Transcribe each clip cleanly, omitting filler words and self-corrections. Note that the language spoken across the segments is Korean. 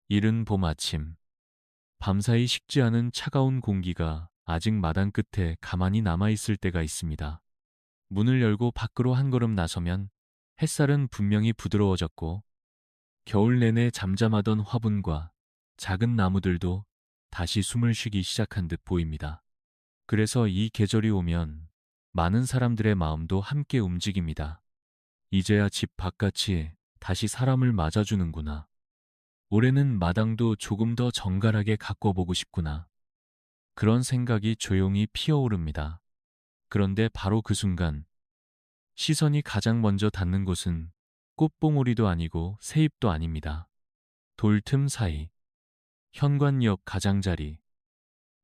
이른 봄 아침, 밤사이 식지 않은 차가운 공기가 아직 마당 끝에 가만히 남아있을 때가 있습니다. 문을 열고 밖으로 한 걸음 나서면 햇살은 분명히 부드러워졌고 겨울 내내 잠잠하던 화분과 작은 나무들도 다시 숨을 쉬기 시작한 듯 보입니다. 그래서 이 계절이 오면 많은 사람들의 마음도 함께 움직입니다. 이제야 집 바깥이 다시 사람을 맞아주는구나. 올해는 마당도 조금 더 정갈하게 가꿔보고 싶구나. 그런 생각이 조용히 피어오릅니다. 그런데 바로 그 순간 시선이 가장 먼저 닿는 곳은 꽃봉오리도 아니고 새잎도 아닙니다. 돌틈 사이, 현관옆 가장자리,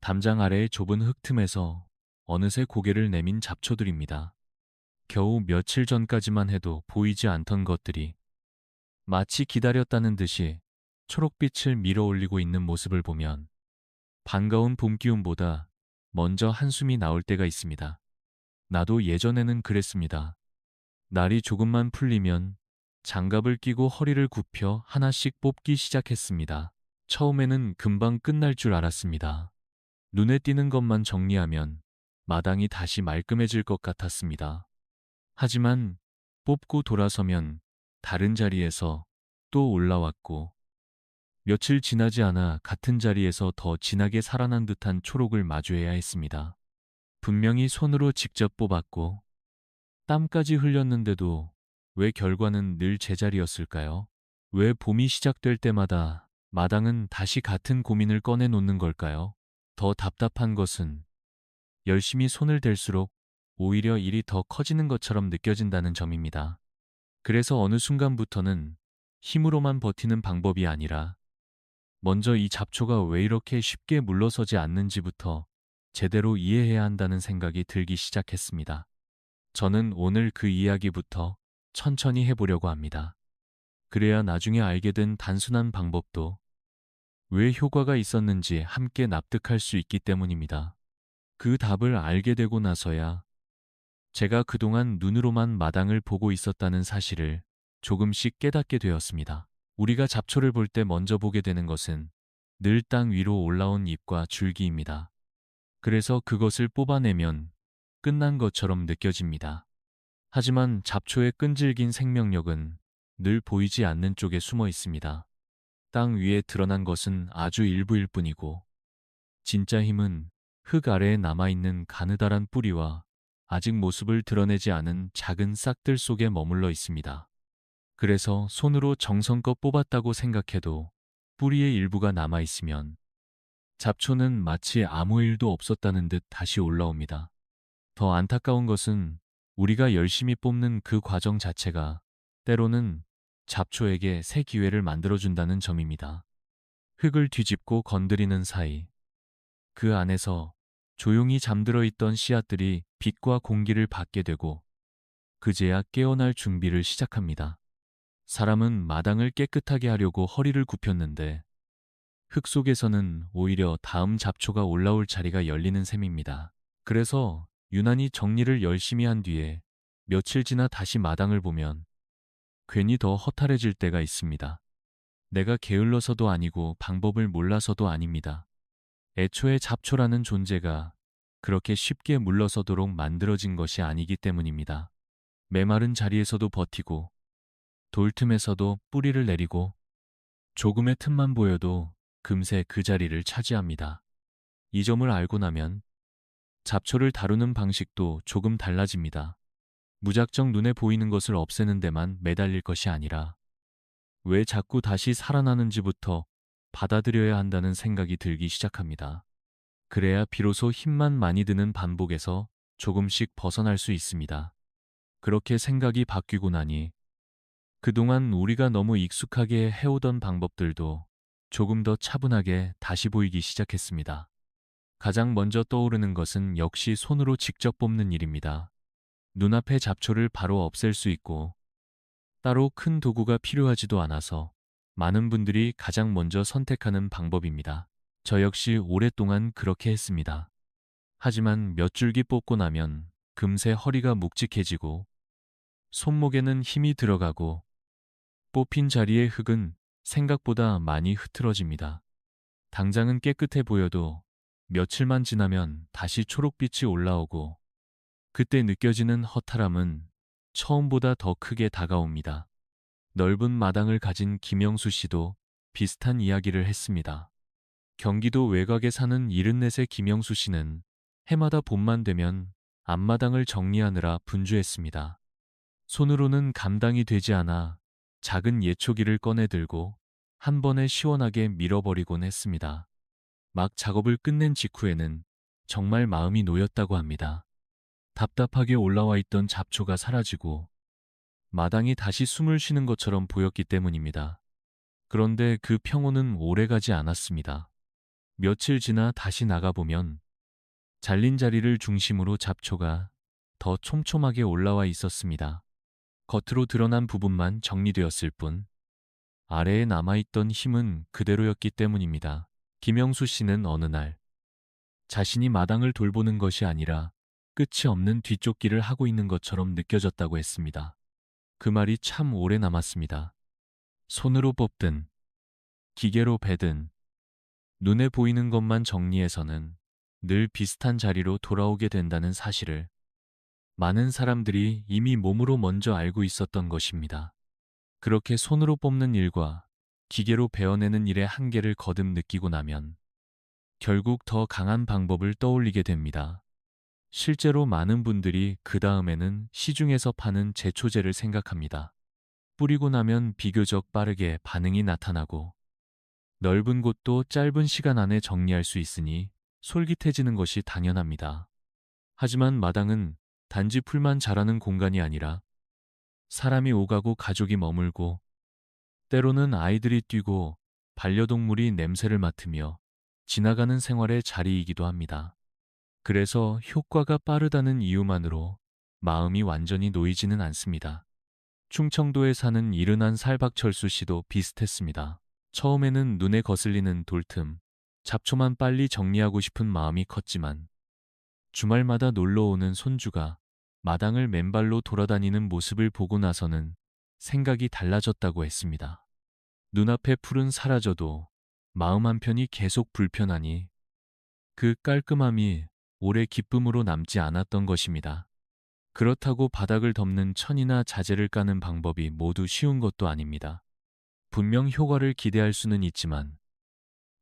담장 아래의 좁은 흙틈에서 어느새 고개를 내민 잡초들입니다. 겨우 며칠 전까지만 해도 보이지 않던 것들이 마치 기다렸다는 듯이 초록빛을 밀어올리고 있는 모습을 보면 반가운 봄 기운보다 먼저 한숨이 나올 때가 있습니다. 나도 예전에는 그랬습니다. 날이 조금만 풀리면 장갑을 끼고 허리를 굽혀 하나씩 뽑기 시작했습니다. 처음에는 금방 끝날 줄 알았습니다. 눈에 띄는 것만 정리하면 마당이 다시 말끔해질 것 같았습니다. 하지만 뽑고 돌아서면 다른 자리에서 또 올라왔고 며칠 지나지 않아 같은 자리에서 더 진하게 살아난 듯한 초록을 마주해야 했습니다. 분명히 손으로 직접 뽑았고 땀까지 흘렸는데도 왜 결과는 늘 제자리였을까요? 왜 봄이 시작될 때마다 마당은 다시 같은 고민을 꺼내놓는 걸까요? 더 답답한 것은 열심히 손을 댈수록 오히려 일이 더 커지는 것처럼 느껴진다는 점입니다. 그래서 어느 순간부터는 힘으로만 버티는 방법이 아니라 먼저 이 잡초가 왜 이렇게 쉽게 물러서지 않는지부터 제대로 이해해야 한다는 생각이 들기 시작했습니다. 저는 오늘 그 이야기부터 천천히 해보려고 합니다. 그래야 나중에 알게 된 단순한 방법도 왜 효과가 있었는지 함께 납득할 수 있기 때문입니다. 그 답을 알게 되고 나서야 제가 그동안 눈으로만 마당을 보고 있었다는 사실을 조금씩 깨닫게 되었습니다. 우리가 잡초를 볼 때 먼저 보게 되는 것은 늘 땅 위로 올라온 잎과 줄기입니다. 그래서 그것을 뽑아내면 끝난 것처럼 느껴집니다. 하지만 잡초의 끈질긴 생명력은 늘 보이지 않는 쪽에 숨어 있습니다. 땅 위에 드러난 것은 아주 일부일 뿐이고 진짜 힘은 흙 아래에 남아있는 가느다란 뿌리와 아직 모습을 드러내지 않은 작은 싹들 속에 머물러 있습니다. 그래서 손으로 정성껏 뽑았다고 생각해도 뿌리의 일부가 남아있으면 잡초는 마치 아무 일도 없었다는 듯 다시 올라옵니다. 더 안타까운 것은 우리가 열심히 뽑는 그 과정 자체가 때로는 잡초에게 새 기회를 만들어준다는 점입니다. 흙을 뒤집고 건드리는 사이 그 안에서 조용히 잠들어 있던 씨앗들이 빛과 공기를 받게 되고 그제야 깨어날 준비를 시작합니다. 사람은 마당을 깨끗하게 하려고 허리를 굽혔는데 흙 속에서는 오히려 다음 잡초가 올라올 자리가 열리는 셈입니다. 그래서 유난히 정리를 열심히 한 뒤에 며칠 지나 다시 마당을 보면 괜히 더 허탈해질 때가 있습니다. 내가 게을러서도 아니고 방법을 몰라서도 아닙니다. 애초에 잡초라는 존재가 그렇게 쉽게 물러서도록 만들어진 것이 아니기 때문입니다. 메마른 자리에서도 버티고 돌틈에서도 뿌리를 내리고 조금의 틈만 보여도 금세 그 자리를 차지합니다. 이 점을 알고 나면 잡초를 다루는 방식도 조금 달라집니다. 무작정 눈에 보이는 것을 없애는 데만 매달릴 것이 아니라 왜 자꾸 다시 살아나는지부터 받아들여야 한다는 생각이 들기 시작합니다. 그래야 비로소 힘만 많이 드는 반복에서 조금씩 벗어날 수 있습니다. 그렇게 생각이 바뀌고 나니 그동안 우리가 너무 익숙하게 해오던 방법들도 조금 더 차분하게 다시 보이기 시작했습니다. 가장 먼저 떠오르는 것은 역시 손으로 직접 뽑는 일입니다. 눈앞의 잡초를 바로 없앨 수 있고 따로 큰 도구가 필요하지도 않아서 많은 분들이 가장 먼저 선택하는 방법입니다. 저 역시 오랫동안 그렇게 했습니다. 하지만 몇 줄기 뽑고 나면 금세 허리가 묵직해지고 손목에는 힘이 들어가고 뽑힌 자리의 흙은 생각보다 많이 흐트러집니다. 당장은 깨끗해 보여도 며칠만 지나면 다시 초록빛이 올라오고 그때 느껴지는 허탈함은 처음보다 더 크게 다가옵니다. 넓은 마당을 가진 김영수 씨도 비슷한 이야기를 했습니다. 경기도 외곽에 사는 74세 김영수 씨는 해마다 봄만 되면 앞마당을 정리하느라 분주했습니다. 손으로는 감당이 되지 않아 작은 예초기를 꺼내 들고 한 번에 시원하게 밀어버리곤 했습니다. 막 작업을 끝낸 직후에는 정말 마음이 놓였다고 합니다. 답답하게 올라와 있던 잡초가 사라지고 마당이 다시 숨을 쉬는 것처럼 보였기 때문입니다. 그런데 그 평온은 오래가지 않았습니다. 며칠 지나 다시 나가보면 잘린 자리를 중심으로 잡초가 더 촘촘하게 올라와 있었습니다. 겉으로 드러난 부분만 정리되었을 뿐 아래에 남아있던 힘은 그대로였기 때문입니다. 김영수 씨는 어느 날 자신이 마당을 돌보는 것이 아니라 끝이 없는 뒷쫓기를 하고 있는 것처럼 느껴졌다고 했습니다. 그 말이 참 오래 남았습니다. 손으로 뽑든 기계로 베든 눈에 보이는 것만 정리해서는 늘 비슷한 자리로 돌아오게 된다는 사실을 많은 사람들이 이미 몸으로 먼저 알고 있었던 것입니다. 그렇게 손으로 뽑는 일과 기계로 베어내는 일의 한계를 거듭 느끼고 나면 결국 더 강한 방법을 떠올리게 됩니다. 실제로 많은 분들이 그 다음에는 시중에서 파는 제초제를 생각합니다. 뿌리고 나면 비교적 빠르게 반응이 나타나고 넓은 곳도 짧은 시간 안에 정리할 수 있으니 솔깃해지는 것이 당연합니다. 하지만 마당은 단지 풀만 자라는 공간이 아니라 사람이 오가고 가족이 머물고 때로는 아이들이 뛰고 반려동물이 냄새를 맡으며 지나가는 생활의 자리이기도 합니다. 그래서 효과가 빠르다는 이유만으로 마음이 완전히 놓이지는 않습니다. 충청도에 사는 이른한 살박철수 씨도 비슷했습니다. 처음에는 눈에 거슬리는 돌틈, 잡초만 빨리 정리하고 싶은 마음이 컸지만 주말마다 놀러오는 손주가 마당을 맨발로 돌아다니는 모습을 보고 나서는 생각이 달라졌다고 했습니다. 눈앞에 풀은 사라져도 마음 한편이 계속 불편하니 그 깔끔함이 오래 기쁨으로 남지 않았던 것입니다. 그렇다고 바닥을 덮는 천이나 자재를 까는 방법이 모두 쉬운 것도 아닙니다. 분명 효과를 기대할 수는 있지만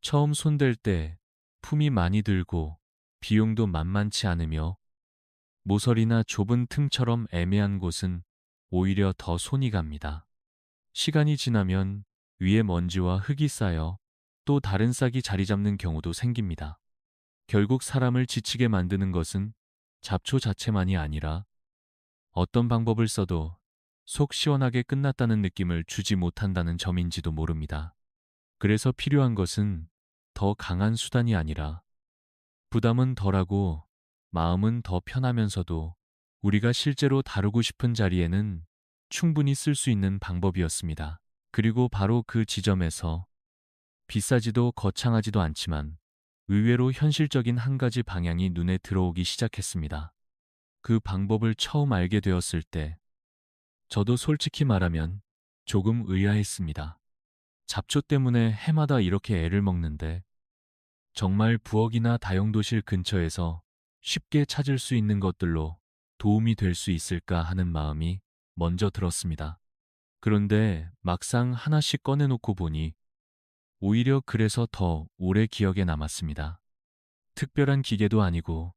처음 손댈 때 품이 많이 들고 비용도 만만치 않으며 모서리나 좁은 틈처럼 애매한 곳은 오히려 더 손이 갑니다. 시간이 지나면 위에 먼지와 흙이 쌓여 또 다른 싹이 자리 잡는 경우도 생깁니다. 결국 사람을 지치게 만드는 것은 잡초 자체만이 아니라 어떤 방법을 써도 속 시원하게 끝났다는 느낌을 주지 못한다는 점인지도 모릅니다. 그래서 필요한 것은 더 강한 수단이 아니라 부담은 덜하고 마음은 더 편하면서도 우리가 실제로 다루고 싶은 자리에는 충분히 쓸 수 있는 방법이었습니다. 그리고 바로 그 지점에서 비싸지도 거창하지도 않지만 의외로 현실적인 한 가지 방향이 눈에 들어오기 시작했습니다. 그 방법을 처음 알게 되었을 때 저도 솔직히 말하면 조금 의아했습니다. 잡초 때문에 해마다 이렇게 애를 먹는데 정말 부엌이나 다용도실 근처에서 쉽게 찾을 수 있는 것들로 도움이 될 수 있을까 하는 마음이 먼저 들었습니다. 그런데 막상 하나씩 꺼내놓고 보니 오히려 그래서 더 오래 기억에 남았습니다. 특별한 기계도 아니고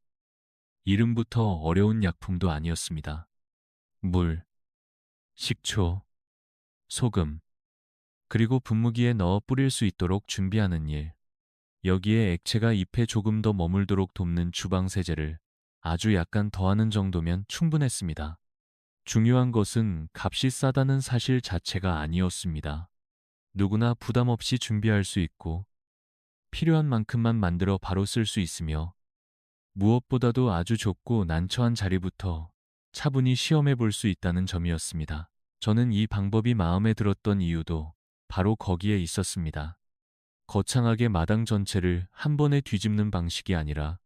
이름부터 어려운 약품도 아니었습니다. 물, 식초, 소금, 그리고 분무기에 넣어 뿌릴 수 있도록 준비하는 일. 여기에 액체가 잎에 조금 더 머물도록 돕는 주방세제를 아주 약간 더하는 정도면 충분했습니다. 중요한 것은 값이 싸다는 사실 자체가 아니었습니다. 누구나 부담 없이 준비할 수 있고 필요한 만큼만 만들어 바로 쓸 수 있으며 무엇보다도 아주 좁고 난처한 자리부터 차분히 시험해 볼 수 있다는 점이었습니다. 저는 이 방법이 마음에 들었던 이유도 바로 거기에 있었습니다. 거창하게 마당 전체를 한 번에 뒤집는 방식이 아니라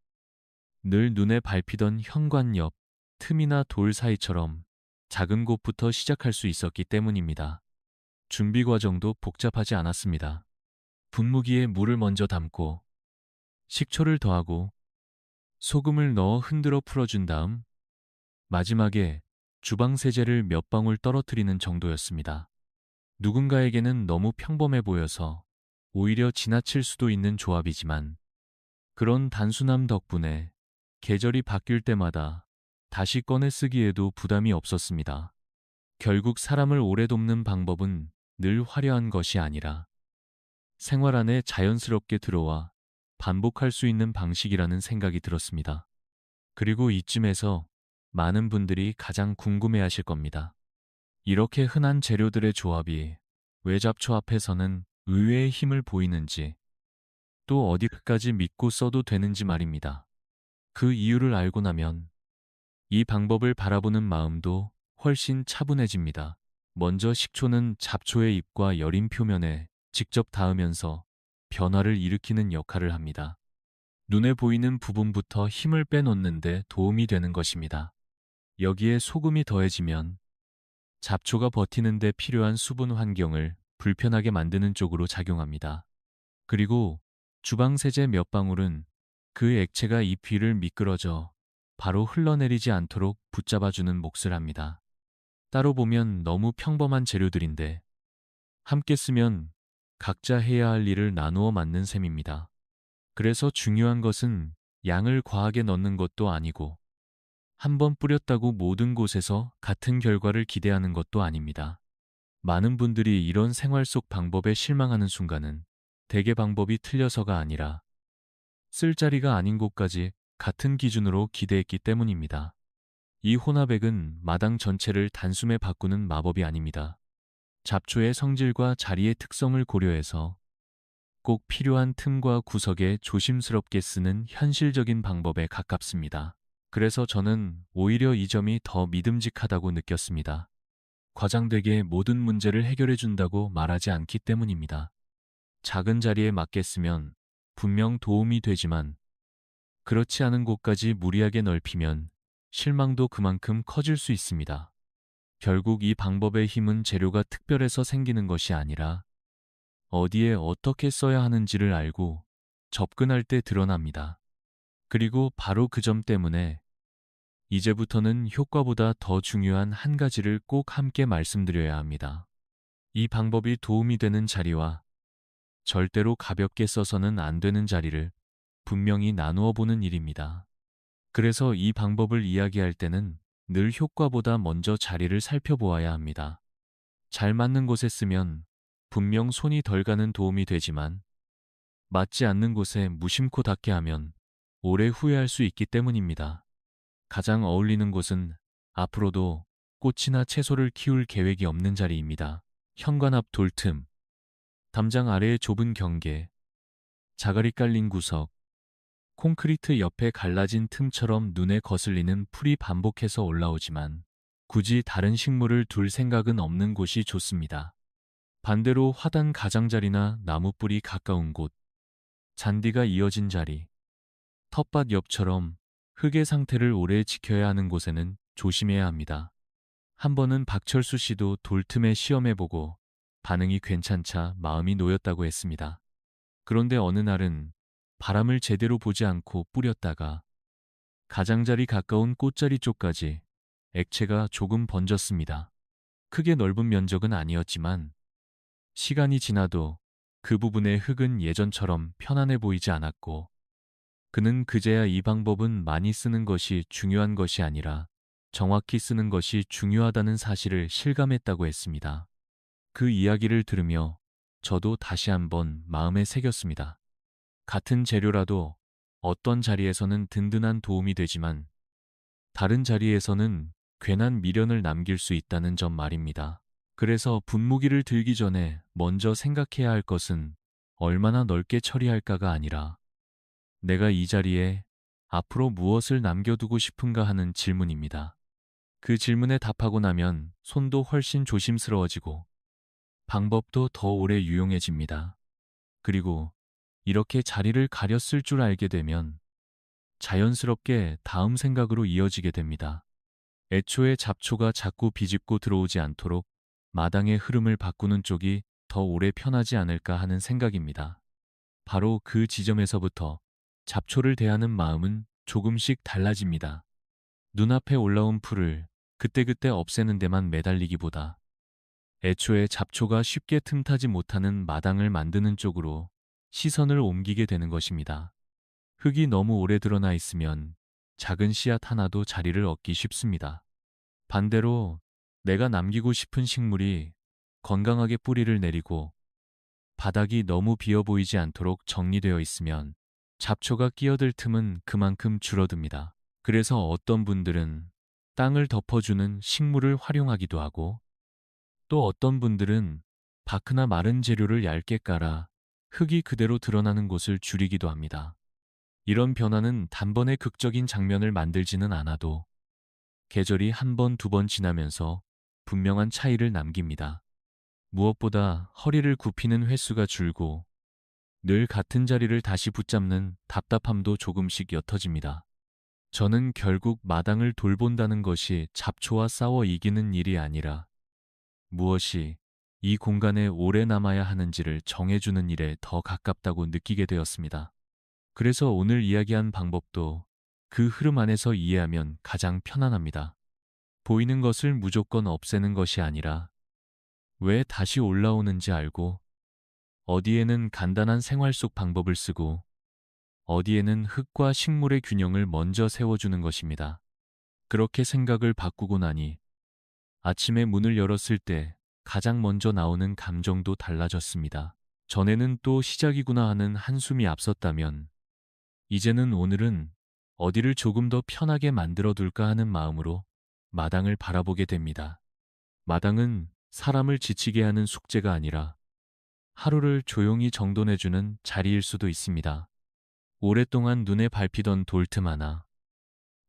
늘 눈에 밟히던 현관 옆 틈이나 돌 사이처럼 작은 곳부터 시작할 수 있었기 때문입니다. 준비 과정도 복잡하지 않았습니다. 분무기에 물을 먼저 담고 식초를 더하고 소금을 넣어 흔들어 풀어준 다음 마지막에 주방 세제를 몇 방울 떨어뜨리는 정도였습니다. 누군가에게는 너무 평범해 보여서 오히려 지나칠 수도 있는 조합이지만 그런 단순함 덕분에 계절이 바뀔 때마다 다시 꺼내 쓰기에도 부담이 없었습니다. 결국 사람을 오래 돕는 방법은 늘 화려한 것이 아니라 생활 안에 자연스럽게 들어와 반복할 수 있는 방식이라는 생각이 들었습니다. 그리고 이쯤에서 많은 분들이 가장 궁금해하실 겁니다. 이렇게 흔한 재료들의 조합이 왜 잡초 앞에서는 의외의 힘을 보이는지, 또 어디까지 믿고 써도 되는지 말입니다. 그 이유를 알고 나면 이 방법을 바라보는 마음도 훨씬 차분해집니다. 먼저 식초는 잡초의 잎과 여린 표면에 직접 닿으면서 변화를 일으키는 역할을 합니다. 눈에 보이는 부분부터 힘을 빼놓는 데 도움이 되는 것입니다. 여기에 소금이 더해지면 잡초가 버티는 데 필요한 수분 환경을 불편하게 만드는 쪽으로 작용합니다. 그리고 주방세제 몇 방울은 그 액체가 잎 위를 미끄러져 바로 흘러내리지 않도록 붙잡아주는 몫을 합니다. 따로 보면 너무 평범한 재료들인데 함께 쓰면 각자 해야 할 일을 나누어 맡는 셈입니다. 그래서 중요한 것은 양을 과하게 넣는 것도 아니고 한번 뿌렸다고 모든 곳에서 같은 결과를 기대하는 것도 아닙니다. 많은 분들이 이런 생활 속 방법에 실망하는 순간은 대개 방법이 틀려서가 아니라 쓸 자리가 아닌 곳까지 같은 기준으로 기대했기 때문입니다. 이 혼합액은 마당 전체를 단숨에 바꾸는 마법이 아닙니다. 잡초의 성질과 자리의 특성을 고려해서 꼭 필요한 틈과 구석에 조심스럽게 쓰는 현실적인 방법에 가깝습니다. 그래서 저는 오히려 이 점이 더 믿음직하다고 느꼈습니다. 과장되게 모든 문제를 해결해 준다고 말하지 않기 때문입니다. 작은 자리에 맞게 쓰면 분명 도움이 되지만 그렇지 않은 곳까지 무리하게 넓히면 실망도 그만큼 커질 수 있습니다. 결국 이 방법의 힘은 재료가 특별해서 생기는 것이 아니라 어디에 어떻게 써야 하는지를 알고 접근할 때 드러납니다. 그리고 바로 그 점 때문에 이제부터는 효과보다 더 중요한 한 가지를 꼭 함께 말씀드려야 합니다. 이 방법이 도움이 되는 자리와 절대로 가볍게 써서는 안 되는 자리를 분명히 나누어 보는 일입니다. 그래서 이 방법을 이야기할 때는 늘 효과보다 먼저 자리를 살펴보아야 합니다. 잘 맞는 곳에 쓰면 분명 손이 덜 가는 도움이 되지만 맞지 않는 곳에 무심코 닿게 하면 오래 후회할 수 있기 때문입니다. 가장 어울리는 곳은 앞으로도 꽃이나 채소를 키울 계획이 없는 자리입니다. 현관 앞 돌틈, 담장 아래의 좁은 경계, 자갈이 깔린 구석, 콘크리트 옆에 갈라진 틈처럼 눈에 거슬리는 풀이 반복해서 올라오지만 굳이 다른 식물을 둘 생각은 없는 곳이 좋습니다. 반대로 화단 가장자리나 나무뿌리 가까운 곳, 잔디가 이어진 자리, 텃밭 옆처럼 흙의 상태를 오래 지켜야 하는 곳에는 조심해야 합니다. 한 번은 박철수 씨도 돌틈에 시험해보고 반응이 괜찮자 마음이 놓였다고 했습니다. 그런데 어느 날은 바람을 제대로 보지 않고 뿌렸다가 가장자리 가까운 꽃자리 쪽까지 액체가 조금 번졌습니다. 크게 넓은 면적은 아니었지만 시간이 지나도 그 부분의 흙은 예전처럼 편안해 보이지 않았고 그는 그제야 이 방법은 많이 쓰는 것이 중요한 것이 아니라 정확히 쓰는 것이 중요하다는 사실을 실감했다고 했습니다. 그 이야기를 들으며 저도 다시 한번 마음에 새겼습니다. 같은 재료라도 어떤 자리에서는 든든한 도움이 되지만 다른 자리에서는 괜한 미련을 남길 수 있다는 점 말입니다. 그래서 분무기를 들기 전에 먼저 생각해야 할 것은 얼마나 넓게 처리할까가 아니라 내가 이 자리에 앞으로 무엇을 남겨두고 싶은가 하는 질문입니다. 그 질문에 답하고 나면 손도 훨씬 조심스러워지고 방법도 더 오래 유용해집니다. 그리고 이렇게 자리를 가려 쓸 줄 알게 되면 자연스럽게 다음 생각으로 이어지게 됩니다. 애초에 잡초가 자꾸 비집고 들어오지 않도록 마당의 흐름을 바꾸는 쪽이 더 오래 편하지 않을까 하는 생각입니다. 바로 그 지점에서부터 잡초를 대하는 마음은 조금씩 달라집니다. 눈앞에 올라온 풀을 그때그때 없애는 데만 매달리기보다 애초에 잡초가 쉽게 틈타지 못하는 마당을 만드는 쪽으로 시선을 옮기게 되는 것입니다. 흙이 너무 오래 드러나 있으면 작은 씨앗 하나도 자리를 얻기 쉽습니다. 반대로 내가 남기고 싶은 식물이 건강하게 뿌리를 내리고 바닥이 너무 비어 보이지 않도록 정리되어 있으면 잡초가 끼어들 틈은 그만큼 줄어듭니다. 그래서 어떤 분들은 땅을 덮어주는 식물을 활용하기도 하고 또 어떤 분들은 바크나 마른 재료를 얇게 깔아 흙이 그대로 드러나는 곳을 줄이기도 합니다. 이런 변화는 단번에 극적인 장면을 만들지는 않아도 계절이 한 번, 두 번 지나면서 분명한 차이를 남깁니다. 무엇보다 허리를 굽히는 횟수가 줄고 늘 같은 자리를 다시 붙잡는 답답함도 조금씩 옅어집니다. 저는 결국 마당을 돌본다는 것이 잡초와 싸워 이기는 일이 아니라 무엇이 이 공간에 오래 남아야 하는지를 정해주는 일에 더 가깝다고 느끼게 되었습니다. 그래서 오늘 이야기한 방법도 그 흐름 안에서 이해하면 가장 편안합니다. 보이는 것을 무조건 없애는 것이 아니라 왜 다시 올라오는지 알고 어디에는 간단한 생활 속 방법을 쓰고 어디에는 흙과 식물의 균형을 먼저 세워주는 것입니다. 그렇게 생각을 바꾸고 나니 아침에 문을 열었을 때 가장 먼저 나오는 감정도 달라졌습니다. 전에는 또 시작이구나 하는 한숨이 앞섰다면 이제는 오늘은 어디를 조금 더 편하게 만들어 둘까 하는 마음으로 마당을 바라보게 됩니다. 마당은 사람을 지치게 하는 숙제가 아니라 하루를 조용히 정돈해주는 자리일 수도 있습니다. 오랫동안 눈에 밟히던 돌틈 하나,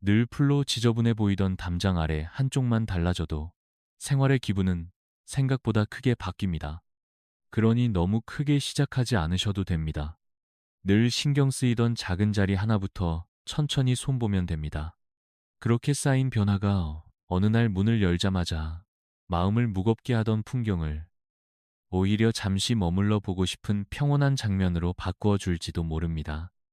늘 풀로 지저분해 보이던 담장 아래 한쪽만 달라져도 생활의 기분은 생각보다 크게 바뀝니다. 그러니 너무 크게 시작하지 않으셔도 됩니다. 늘 신경 쓰이던 작은 자리 하나부터 천천히 손보면 됩니다. 그렇게 쌓인 변화가 어느 날 문을 열자마자 마음을 무겁게 하던 풍경을 오히려 잠시 머물러 보고 싶은 평온한 장면으로 바꾸어 줄지도 모릅니다.